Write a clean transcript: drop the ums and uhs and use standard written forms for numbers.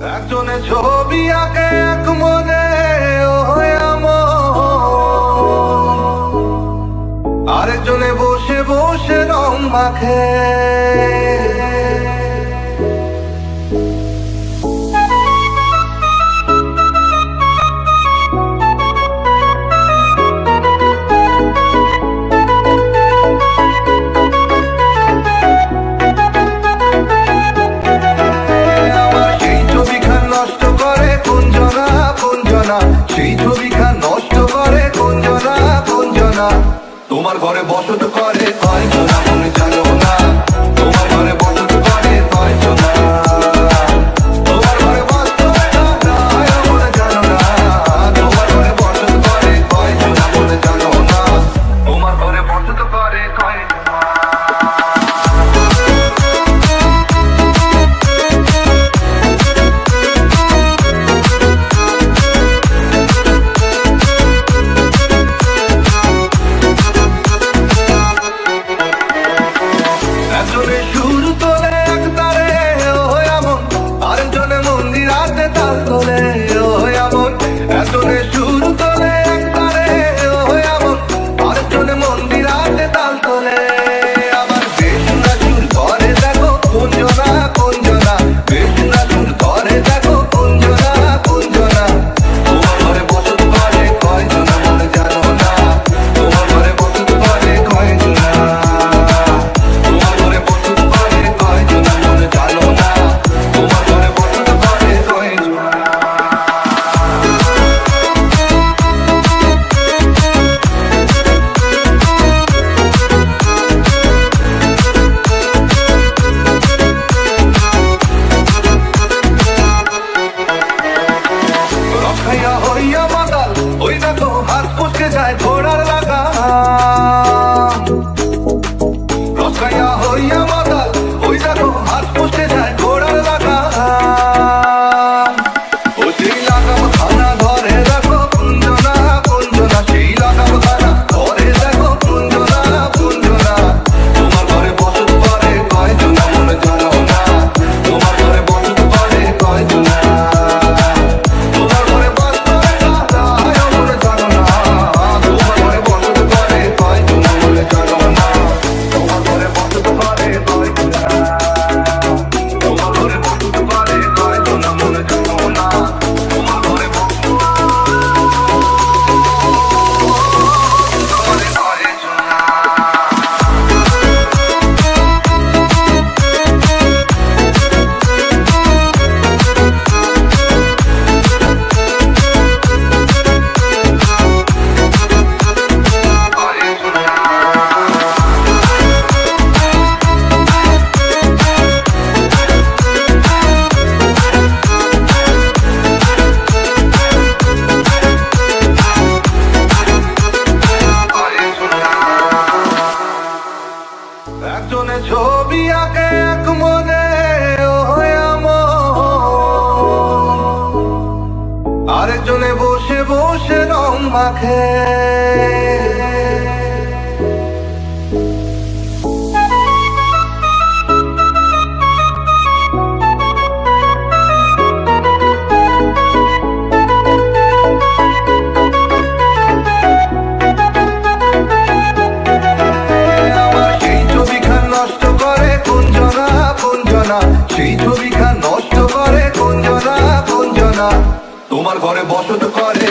একজনে ছবি আঁকে এক মনে আরেকজনে বসে বসে রং মাখে। সেই ছবিখান নষ্ট করে কোনজনা কোনজনা, তোমার ঘরে বসত করে কয়জনা মনে জানো না, তোমার ঘরে বসত করে কয়জনা, তোমার ঘরে বসত মনে জানো না, তোমার ঘরে বসত করে কয়জনা মনে জানো না, তোমার ঘরে বসত করে কয়জনা। ঘোড়ার লাগা রসাইয়া হইয়া মাতাল, ওই দেখো হাত পুষতে যায় ঘোড়ার লাগা। ও সেই লাগাম খানা ধরে দেখো কুঞ্জনা কুঞ্জনা, সেই লাগাম খানা ধরে দেখো কুঞ্জনা কুঞ্জনা, তোমার ঘরে বসত করে কয়জনা মনে জানো না, তোমার ঘরে বসত করে কয়জনা, তোমার ঘরে বাস করে মনে জানো না, একজনে ছবি আঁকে এক মনে আরেকজনে বসে বসে রং মাখে। সেই ছবিখান নষ্ট করে কোনজনা কোনজনা, তোমার ঘরে বসত করে